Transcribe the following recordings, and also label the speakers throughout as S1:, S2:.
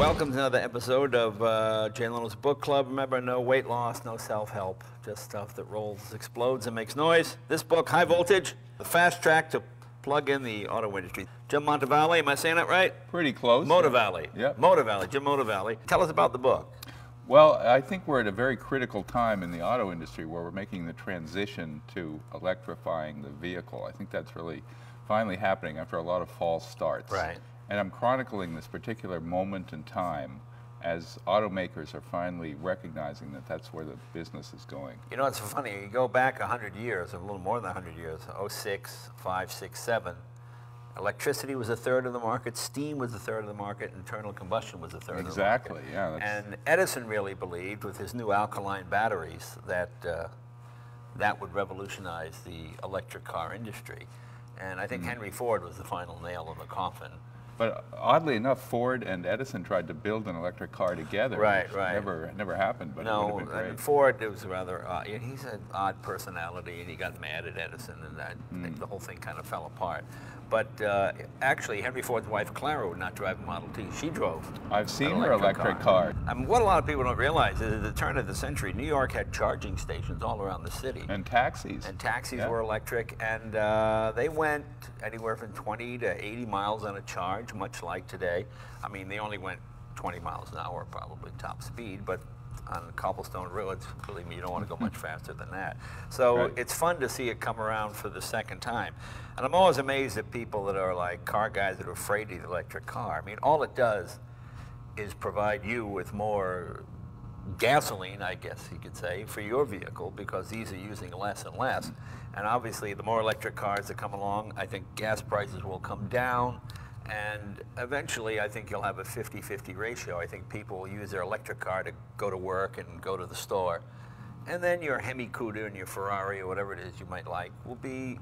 S1: Welcome to another episode of Jay Leno's Book Club. Remember, no weight loss, no self-help, just stuff that rolls, explodes, and makes noise. This book, High Voltage, the fast track to plug in the auto industry. Jim Montevalley, am I saying that right?
S2: Pretty close.
S1: Montevalley.
S2: Yep.
S1: Montevalley, Jim Montevalley. Tell us about the book.
S2: Well, I think we're at a very critical time in the auto industry where we're making the transition to electrifying the vehicle. I think that's really finally happening after a lot of false starts.
S1: Right.
S2: And I'm chronicling this particular moment in time as automakers are finally recognizing that that's where the business is going.
S1: You know, it's funny, you go back 100 years, a little more than 100 years, 06, 5, 6, 7, electricity was a third of the market, steam was a third of the market, internal combustion was a third of the market.
S2: Exactly, yeah.
S1: And Edison really believed with his new alkaline batteries that that would revolutionize the electric car industry. And I think Henry Ford was the final nail in the coffin.
S2: But oddly enough, Ford and Edison tried to build an electric car together.
S1: Right,
S2: which
S1: right.
S2: Never happened, but it would have been great.
S1: And Ford, it was rather odd. He's an odd personality, and he got mad at Edison, and I think the whole thing kind of fell apart. But actually, Henry Ford's wife, Clara, would not drive a Model T. She drove.
S2: I've seen her electric car.
S1: I mean, what a lot of people don't realize is at the turn of the century, New York had charging stations all around the city.
S2: And taxis.
S1: And taxis were electric, and they went anywhere from 20 to 80 miles on a charge, much like today. I mean, they only went 20 miles an hour, probably top speed, but on cobblestone roads, believe me, you don't want to go much faster than that. So it's fun to see it come around for the second time. And I'm always amazed at people that are like car guys that are afraid of the electric car. I mean, all it does is provide you with more gasoline, I guess you could say, for your vehicle, because these are using less and less. And obviously, the more electric cars that come along, I think gas prices will come down. And eventually, I think you'll have a 50-50 ratio. I think people will use their electric car to go to work and go to the store. And then your Hemi Cuda and your Ferrari or whatever it is you might like will be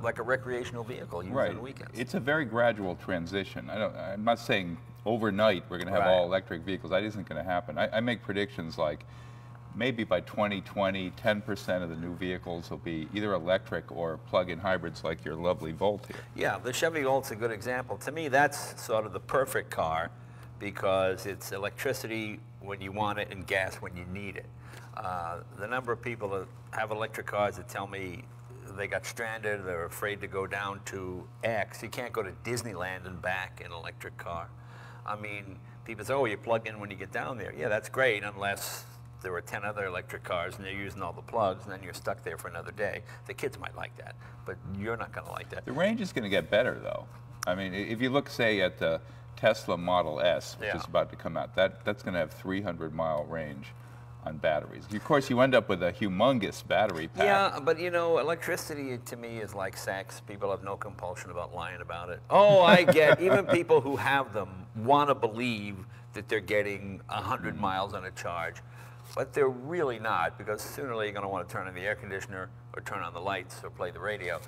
S1: like a recreational vehicle used on weekends.
S2: It's a very gradual transition. I'm not saying overnight we're going to have all electric vehicles. That isn't going to happen. I make predictions like maybe by 2020, 10% of the new vehicles will be either electric or plug-in hybrids like your lovely Volt here.
S1: Yeah, the Chevy Volt's a good example. To me, that's sort of the perfect car because it's electricity when you want it and gas when you need it. The number of people that have electric cars that tell me they got stranded, they're afraid to go down to X. You can't go to Disneyland and back in an electric car. I mean, people say, oh, you plug in when you get down there. Yeah, that's great, unless there were 10 other electric cars and they're using all the plugs, and then you're stuck there for another day. The kids might like that, but you're not going to like that.
S2: The range is going to get better, though. I mean, if you look, say, at the Tesla Model S, which is about to come out, that's going to have 300-mile range on batteries. Of course, you end up with a humongous battery pack.
S1: Yeah, but you know, electricity to me is like sex. People have no compulsion about lying about it. Oh, I get, even people who have them want to believe that they're getting 100 miles on a charge. But they're really not, because sooner or later you're going to want to turn on the air conditioner or turn on the lights or play the radio.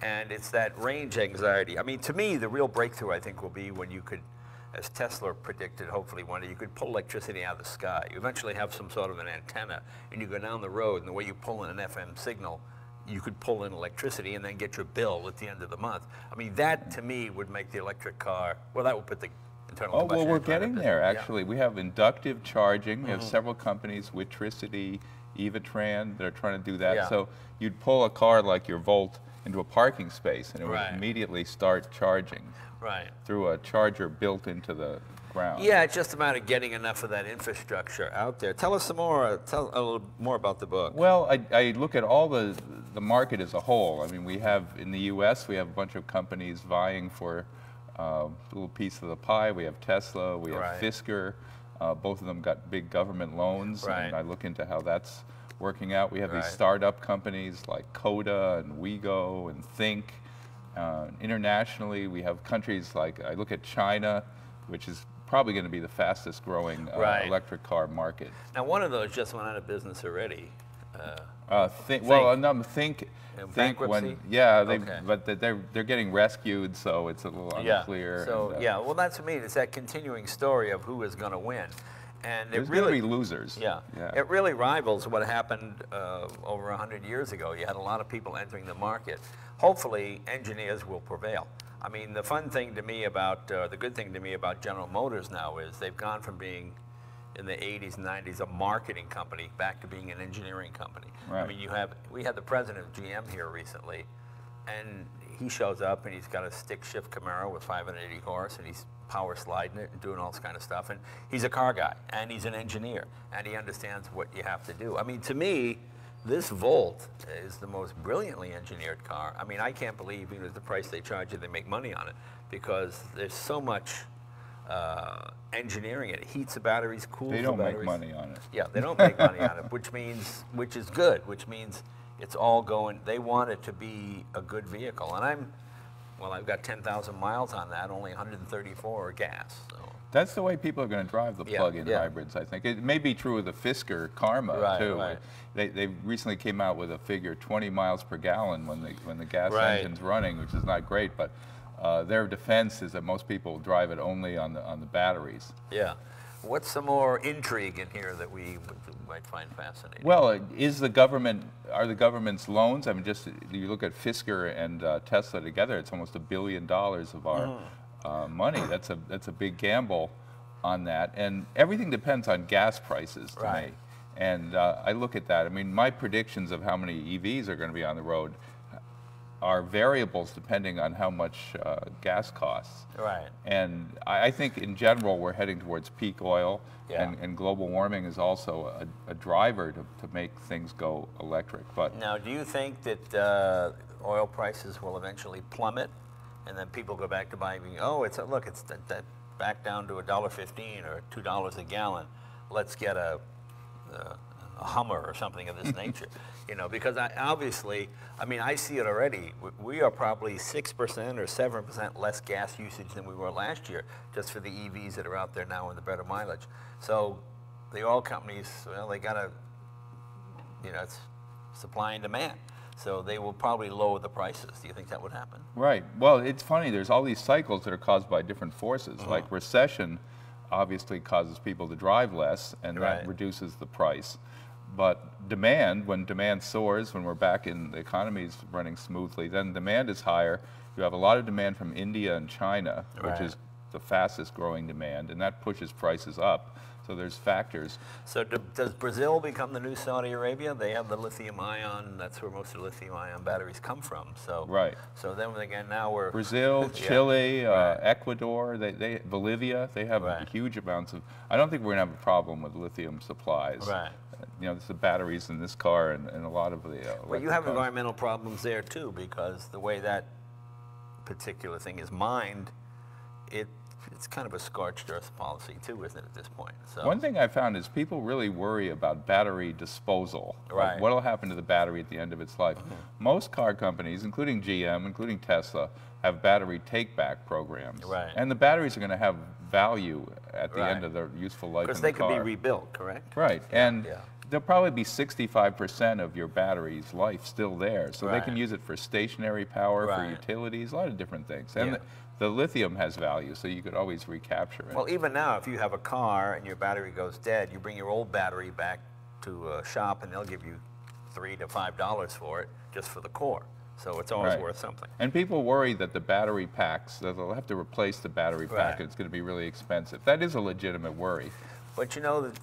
S1: And it's that range anxiety. I mean, to me, the real breakthrough, I think, will be when you could, as Tesla predicted, hopefully one day, you could pull electricity out of the sky. You eventually have some sort of an antenna, and you go down the road, and the way you pull in an FM signal, you could pull in electricity and then get your bill at the end of the month. I mean, that, to me, would make the electric car, well, that would put the internal combustion.
S2: Well, we're getting there, actually. We have inductive charging. We have several companies, Witricity, Evatran, that are trying to do that. So you'd pull a car like your Volt into a parking space, and it would immediately start charging through a charger built into the ground.
S1: Yeah, it's just a matter of getting enough of that infrastructure out there. Tell us some more, tell a little more about the book.
S2: Well, I look at all the market as a whole. I mean, we have, in the U.S., we have a bunch of companies vying for a little piece of the pie. We have Tesla, we have Fisker. Both of them got big government loans, and I look into how that's working out. We have these startup companies like Coda and Wego and Think. Internationally, we have countries like, I look at China, which is probably going to be the fastest growing electric car market.
S1: Now, one of those just went out of business already.
S2: Think. When, but they're getting rescued, so it's a little unclear.
S1: So well, that's what I mean. It's that continuing story of who is going to win, and
S2: there's going to be losers.
S1: It really rivals what happened over 100 years ago. You had a lot of people entering the market. Hopefully, engineers will prevail. I mean, the fun thing to me about, the good thing to me about General Motors now is they've gone from being, in the 80s and 90s, a marketing company back to being an engineering company.
S2: Right.
S1: I mean, we had the president of GM here recently, and he shows up and he's got a stick shift Camaro with 580 horse, and he's power sliding it and doing all this kind of stuff. And he's a car guy, and he's an engineer, and he understands what you have to do. I mean, to me, this Volt is the most brilliantly engineered car. I mean, I can't believe, even at the price they charge you, they make money on it, because there's so much engineering. It heats the batteries, cools the batteries.
S2: They don't make money on it.
S1: Yeah, they don't make money on it, which is good, which means it's all going, they want it to be a good vehicle. And I've got 10,000 miles on that, only 134 are gas. So.
S2: That's the way people are going to drive the plug-in hybrids, I think. It may be true of the Fisker Karma, too. Right. They recently came out with a figure, 20 miles per gallon when the gas engine's running, which is not great, but their defense is that most people drive it only on the batteries. Yeah.
S1: What's some more intrigue in here that we might find fascinating?
S2: Well, are the government's loans? I mean, just you look at Fisker and Tesla together, it's almost $1 billion of our money. That's a big gamble on that, and everything depends on gas prices to me. And I look at that. I mean, my predictions of how many EVs are going to be on the road are variables depending on how much gas costs.
S1: Right.
S2: And I think in general we're heading towards peak oil, and global warming is also a driver to make things go electric. But
S1: now, do you think that oil prices will eventually plummet, and then people go back to buying? Oh, it's back down to $1.15 or $2 a gallon. Let's get a Hummer or something of this nature, because obviously, I mean, I see it already. We are probably 6% or 7% less gas usage than we were last year, just for the EVs that are out there now in the better mileage. So the oil companies, well, they got to, it's supply and demand. So they will probably lower the prices. Do you think that would happen?
S2: Right. Well, it's funny. There's all these cycles that are caused by different forces, like recession obviously causes people to drive less, and that reduces the price. But demand, when demand soars, when we're back in the economy's running smoothly, then demand is higher. You have a lot of demand from India and China, which is the fastest growing demand, and that pushes prices up. So there's factors.
S1: So does Brazil become the new Saudi Arabia? They have the lithium ion. That's where most of the lithium ion batteries come from. So So then again, now we're
S2: Brazil, Chile, Ecuador, Bolivia. They have huge amounts of. I don't think we're going to have a problem with lithium supplies.
S1: Right.
S2: There's the batteries in this car and a lot of the.
S1: Well, you have environmental problems there too, because the way that particular thing is mined, it's kind of a scorched earth policy too, isn't it, at this point? So
S2: one thing I found is people really worry about battery disposal.
S1: Right.
S2: What will happen to the battery at the end of its life? Most car companies, including GM, including Tesla, have battery take-back programs.
S1: Right.
S2: And the batteries are going to have value at the end of their useful life in the car.
S1: Because they could be rebuilt, correct?
S2: Right. And there'll probably be 65% of your battery's life still there. So they can use it for stationary power, for utilities, a lot of different things. And the lithium has value, so you could always recapture it.
S1: Well, even now, if you have a car and your battery goes dead, you bring your old battery back to a shop and they'll give you $3 to $5 for it, just for the core. So it's always worth something.
S2: And people worry that the battery packs, that they'll have to replace the battery pack, and it's going to be really expensive. That is a legitimate worry.
S1: But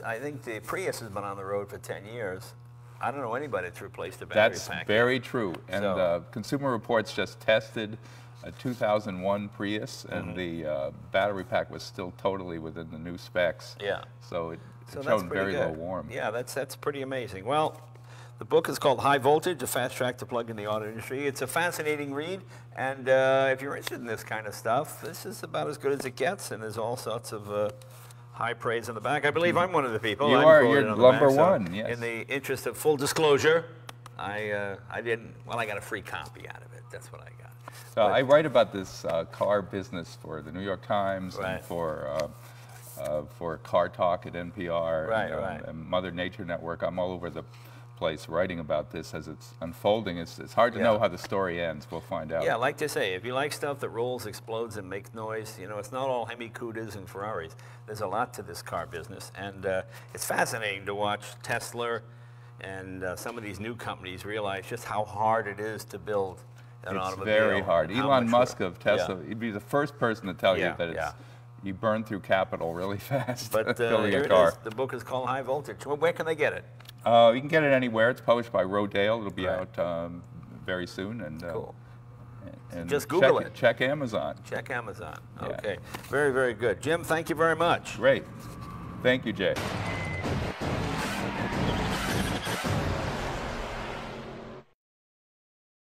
S1: I think the Prius has been on the road for 10 years. I don't know anybody that's replaced a battery pack.
S2: That's very true. And Consumer Reports just tested a 2001 Prius, and the battery pack was still totally within the new specs.
S1: Yeah.
S2: So it showed very low warm.
S1: Yeah, that's pretty amazing. Well, the book is called High Voltage, A Fast Track to Plug in the Auto Industry. It's a fascinating read, and if you're interested in this kind of stuff, this is about as good as it gets, and there's all sorts of high praise on the back. I believe I'm one of the people.
S2: You're number one, yes.
S1: In the interest of full disclosure, I got a free copy out of it. That's what I got.
S2: I write about this car business for the New York Times and for Car Talk at NPR and Mother Nature Network. I'm all over the place writing about this as it's unfolding. It's hard to know how the story ends. We'll find out.
S1: Yeah, like to say, if you like stuff that rolls, explodes, and makes noise, it's not all Hemi Cudas and Ferraris. There's a lot to this car business, and it's fascinating to watch Tesla and some of these new companies realize just how hard it is to build an
S2: it's
S1: automobile.
S2: Very hard. Elon Musk of Tesla,
S1: yeah.
S2: he'd be the first person to tell you that it's you burn through capital really fast.
S1: But
S2: building
S1: here
S2: a car.
S1: it is. The book is called High Voltage. Well, where can they get it?
S2: You can get it anywhere. It's published by Rodale. It'll be out very soon. And
S1: cool.
S2: And
S1: just Google it.
S2: Check Amazon.
S1: Check Amazon.
S2: Yeah.
S1: Okay. Very, very good. Jim, thank you very much.
S2: Great. Thank you, Jay.